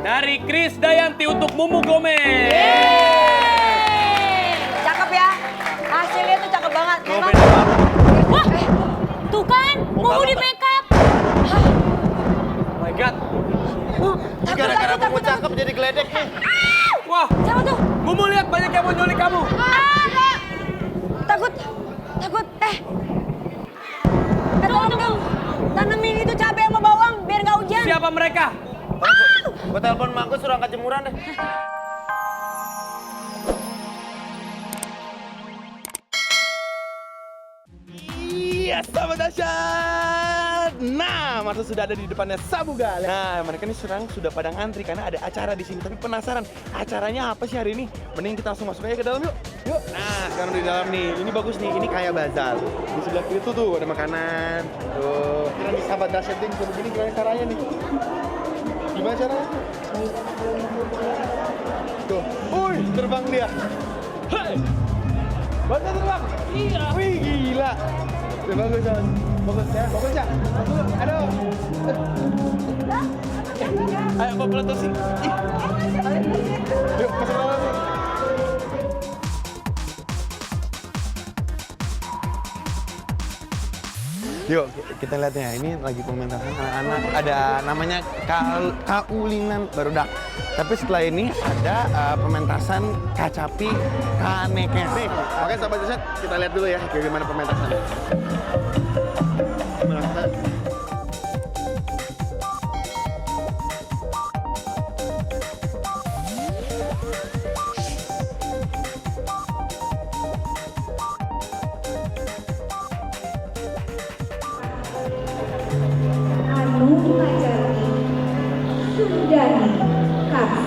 Dari Krisdayanti untuk Mumu Gomez. Cakep ya. Hasilnya tuh cakep banget. Memang. Wah, tuh kan, Mumu di make up. Oh my God. Gara-gara Mumu cakep jadi geledek nih. Wah, Siapa tuh? Mumu lihat banyak yang mau nyulik kamu. Takut. Tolong dong. Tanemin itu cabai sama bawang biar nggak hujan. Siapa mereka? Gue telepon mak gue suruh angkat jemuran deh. Iya, sahabat dahsyat. Nah, Marcel sudah ada di depannya Sabuga. Nah, mereka ini sudah pada ngantri karena ada acara di sini. Tapi penasaran, acaranya apa sih hari ini? Mending kita langsung masuk aja ke dalam yuk. Yuk. Nah, sekarang di dalam nih. Ini bagus nih. Ini kayak bazar. Di sebelah kiri tuh ada makanan. Tuh. Kira nih sahabat dahsyat nih kayak begini gimana caranya nih? Gimana caranya? Tuh. Wih, terbang dia. Hei. Baca terbang. Iya. Wih, gila. Udah bagus, Son. Bagus ya. Bagus ya. Aduh. Ayo, bawa pelan sih. Yuk, masuk dalam. Yuk, kita lihat ya. Ini lagi pementasan anak-anak. Ada namanya Kaulinan Barudak. Tapi setelah ini ada pementasan Kacapi Kanekes. Nih, oke sahabat dahsyat, kita lihat dulu ya bagaimana pementasannya. Anu Majani Sundani Kars.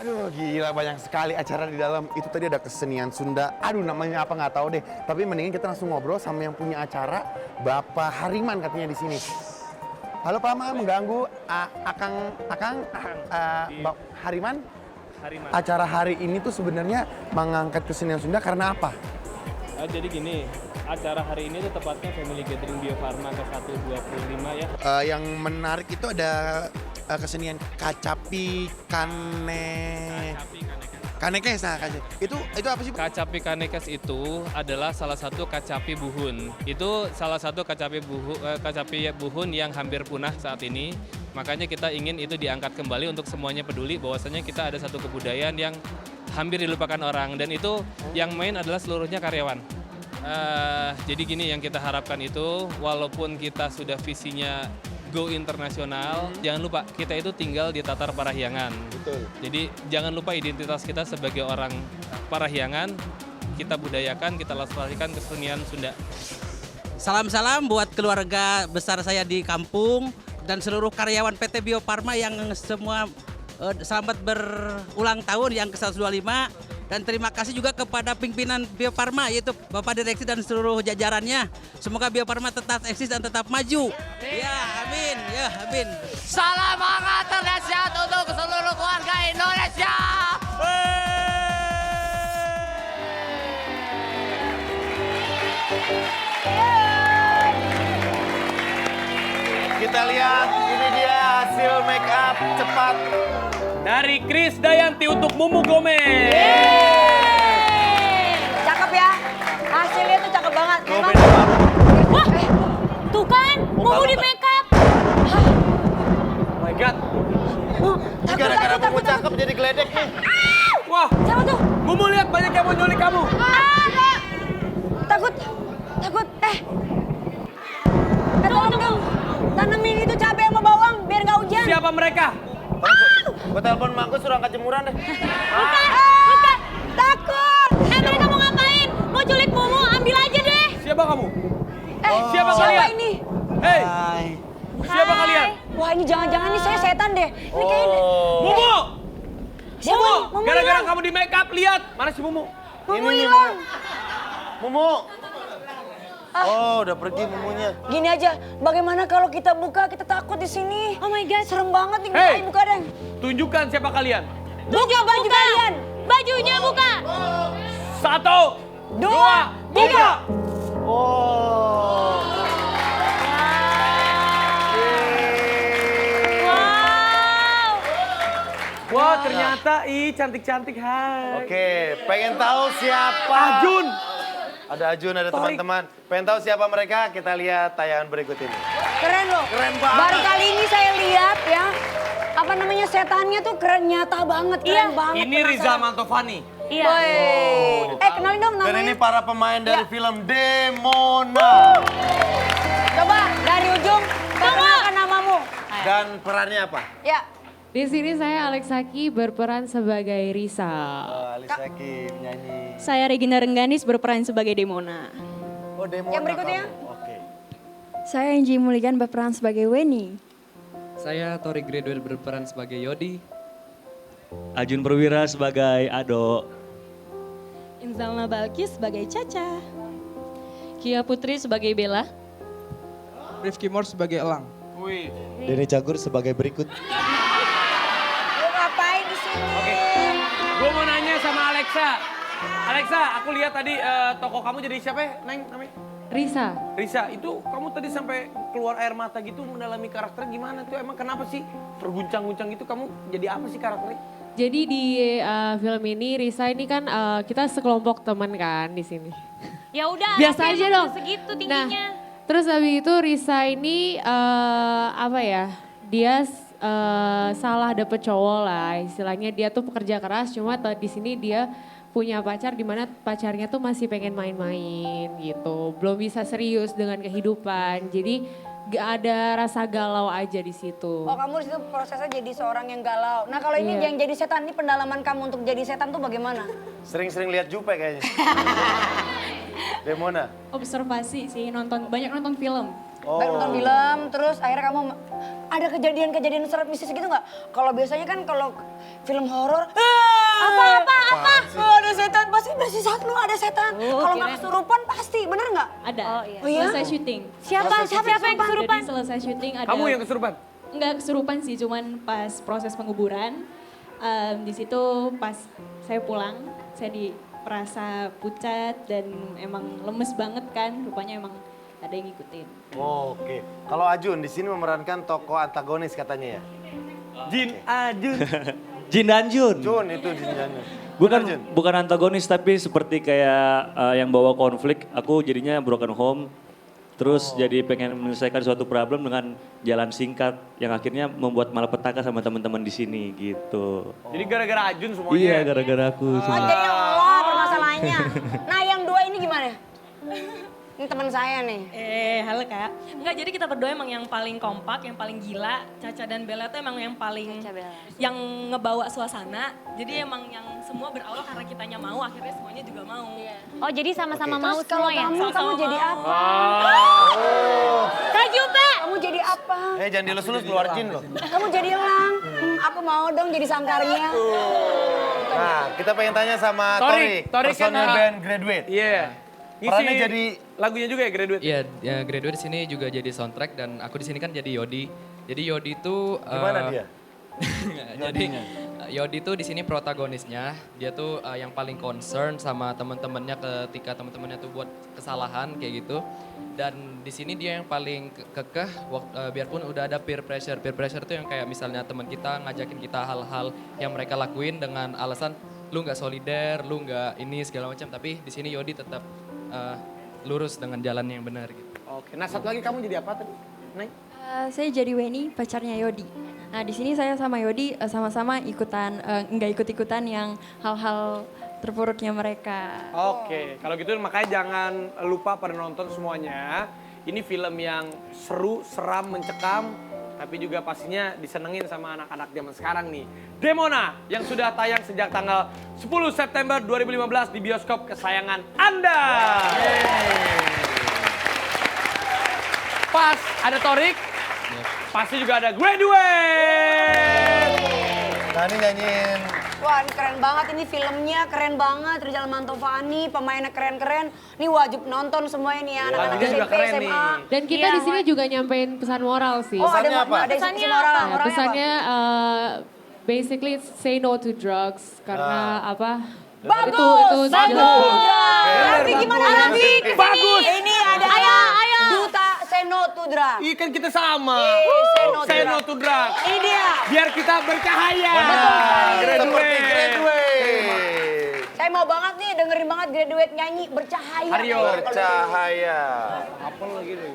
Aduh, gila banyak sekali acara di dalam. Itu tadi ada kesenian Sunda. Aduh, namanya apa nggak tahu deh. Tapi mendingan kita langsung ngobrol sama yang punya acara, Bapak Hariman katanya di sini. Halo Pak Ma, mengganggu Akang Bang Hariman. Acara hari ini tuh sebenarnya mengangkat kesenian Sunda karena apa? Jadi gini, acara hari ini tuh tepatnya Family Gathering Bio Farma ke-125 ya. Yang menarik itu ada kesenian Kacapi Kanekes. Nah, itu apa sih? Kacapi Kanekes itu adalah salah satu kacapi buhun. Itu salah satu kacapi buhun yang hampir punah saat ini. Makanya kita ingin itu diangkat kembali untuk semuanya peduli bahwasanya kita ada satu kebudayaan yang hampir dilupakan orang dan itu yang main adalah seluruhnya karyawan. Jadi gini yang kita harapkan itu walaupun kita sudah visinya go internasional, jangan lupa kita itu tinggal di Tatar Parahyangan. Betul. Jadi jangan lupa identitas kita sebagai orang Parahyangan, kita budayakan, kita lestarikan kesenian Sunda. Salam-salam buat keluarga besar saya di kampung dan seluruh karyawan PT Bio Farma yang semua selamat berulang tahun yang ke-125 dan terima kasih juga kepada pimpinan Bio Farma yaitu Bapak Direksi dan seluruh jajarannya. Semoga Bio Farma tetap eksis dan tetap maju. Ya, amin. Ya, amin. Salam hangat terdahsyat untuk seluruh keluarga Indonesia. Kita lihat, ini dia hasil make up cepat. Dari Krisdayanti untuk Mumu Gomez. Cakep ya. Hasilnya tuh cakep banget. Memang. Wah, tuh kan, Mumu di make up. Oh my God. Gara-gara Mumu cakep jadi geledek nih. Wah, Siapa tuh? Mumu lihat banyak yang mau nyulik kamu. Takut. Tolong dong. Tanemin itu cabai sama bawang biar nggak hujan. Siapa mereka? Gue telepon mak gue suruh angkat jemuran deh. Bukan. Takut. Mereka mau ngapain? Mau culik Mumu, ambil aja deh. Siapa kamu? Siapa Siapa kalian? ini? Hei, siapa Hai. kalian? Wah, ini jangan-jangan nih saya setan deh. Ini kayaknya. Mumu! Mumu! Mumu Gara-gara hilang. kamu di make up, lihat. Mana si Mumu? Mumu hilang. Mumu. Oh, udah pergi Mumunya. Gini aja, bagaimana kalau kita buka, kita takut di sini. Oh my god. Serem banget nih, Hey. buka deh. Tunjukkan siapa kalian. Buka baju kalian. Bajunya buka. 1, 2, 3. Oh. Wow. Wah, ternyata cantik-cantik, hai. Oke, pengen tahu siapa? Ajun. Ada Ajun, ada Torik. teman-teman. Pengen tahu siapa mereka? Kita lihat tayangan berikut ini. Keren loh. Keren banget. Baru kali ini saya lihat ya. Apa namanya setannya tuh keren, nyata banget, keren banget. Ini Riza Mantovani. Iya. Kenalin dong Dan namanya. ini para pemain dari Ya. film Demona. Coba dari ujung, perkenalkan namamu. Dan perannya apa? Ya. Di sini saya Alex Haki berperan sebagai Risa. Oh, Alis Hakim nyanyi. Saya Regina Rengganis berperan sebagai Demona. Oh, Demona. Yang berikutnya? kamu. Oke. Saya Angie Muligan berperan sebagai Weni. Saya Tori Graduate berperan sebagai Yodi. Ajun Perwira sebagai Ado. Inzalna Balkis sebagai Caca. Kia Putri sebagai Bella. Rifki Mor sebagai Elang. Wih. Denny Cagur sebagai berikut. Lu ngapain di sini? Oke. Gue mau nanya sama Alexa. Alexa, aku lihat tadi toko kamu jadi siapa ya, Neng namanya? Risa, Risa, itu kamu tadi sampai keluar air mata gitu mendalami karakter gimana tuh? Emang kenapa sih terguncang-guncang gitu? Kamu jadi apa sih karakternya? jadi di film ini Risa ini kan kita sekelompok teman kan di sini. Ya udah. Biasa anaknya aja emang dong. Segitu Nah, tingginya. terus habis itu Risa ini apa ya? Dia salah dapet cowok lah, istilahnya dia tuh pekerja keras, cuma di sini dia punya pacar di mana pacarnya tuh masih pengen main-main gitu, belum bisa serius dengan kehidupan, jadi gak ada rasa galau aja di situ. Oh, kamu di situ prosesnya jadi seorang yang galau. Nah, kalau ini Iya. yang jadi setan, ini pendalaman kamu untuk jadi setan tuh bagaimana? Sering-sering lihat Jupe kayaknya. Demona. Observasi sih, banyak nonton film. Oh. Baik nonton film, terus akhirnya kamu ada kejadian-kejadian serat mistis gitu nggak? Kalau biasanya kan kalau film horor, apa? Ada setan, pasti satu ada setan. Kalau nggak kesurupan pasti, bener nggak? Ada. Oh iya? Selesai syuting. Siapa yang kesurupan? Jadi selesai syuting ada. Kamu yang kesurupan? Enggak kesurupan sih, cuman pas proses penguburan. Di situ pas saya pulang, saya merasa pucat dan emang lemes banget kan, rupanya emang ada yang ngikutin. Oh, oke. Kalau Ajun di sini memerankan tokoh antagonis katanya ya. Jin Ajun. Jin dan Jun. Jun itu Jin Janus. Bukan antagonis tapi seperti kayak yang bawa konflik. Aku jadinya broken home. Terus jadi pengen menyelesaikan suatu problem dengan jalan singkat yang akhirnya membuat malapetaka sama teman-teman di sini gitu. Jadi gara-gara Ajun semuanya. Iya, gara-gara aku Oh, semua. jadi Allah permasalahannya. Nah, yang dua ini gimana? Ini teman saya nih. Halo Kak. Enggak, jadi kita berdua emang yang paling kompak, yang paling gila. Caca dan Bella tuh emang yang paling yang ngebawa suasana. Jadi emang yang semua berawal karena kitanya mau, akhirnya semuanya juga mau. Oh, jadi sama-sama mau Terus kalau semua ya? Kamu Sama-sama jadi mau. apa? Kak Jupe! Kamu jadi apa? Jangan dilus-lus keluar jin loh. Kamu jadi elang. Aku mau dong jadi sangkarnya. Nah, kita pengen tanya sama Torik. Torik, Torik kan, personil band Graduate. Iya. Perannya Ngisi jadi lagunya juga ya Graduate? Iya, ya, Graduate di sini juga jadi soundtrack dan aku di sini kan jadi Yodi. Jadi Yodi itu gimana dia? jadi Yodi tuh di sini protagonisnya. Dia tuh yang paling concern sama teman-temannya ketika teman-temannya tuh buat kesalahan kayak gitu. Dan di sini dia yang paling kekeh biarpun udah ada peer pressure. Peer pressure tuh yang kayak misalnya teman kita ngajakin kita hal-hal yang mereka lakuin dengan alasan lu nggak solider, lu nggak ini segala macam. Tapi di sini Yodi tetap lurus dengan jalan yang benar gitu. Oke, nah satu lagi kamu jadi apa tadi? Neng? Saya jadi Weni, pacarnya Yodi. Nah di sini saya sama Yodi sama-sama ikutan, nggak ikut-ikutan yang hal-hal terpuruknya mereka. Oke, kalau gitu makanya jangan lupa pada nonton semuanya. Ini film yang seru, seram, mencekam, tapi juga pastinya disenengin sama anak-anak zaman sekarang nih. Demona yang sudah tayang sejak tanggal 10 September 2015 di bioskop kesayangan Anda. Pas ada Torik, pasti juga ada Graduate. Nah, ini nyanyiin Wah ini keren banget, ini filmnya keren banget. Rizal Mantovani, pemainnya keren-keren. Ini wajib nonton semuanya nih ya, anak-anak Lagunya juga SMP, keren nih. SMA. Dan kita Iya, di sini juga nyampein pesan moral sih. Oh ada Pesannya apa? ada Pesannya pesan moral. apa? Nah, Moralnya pesannya basically say no to drugs karena apa? Bagus, Itu bagus. jelek. Raffi gimana Raffi? Bagus. Ini ada Duta Seno Tudra. Ih kan kita sama. Seno Saya Tudra. no to drug. Ini dia. Biar kita bercahaya. Seperti graduate. Saya mau banget nih dengerin banget graduate nyanyi bercahaya. Aryo. Bercahaya. Apa lagi nih?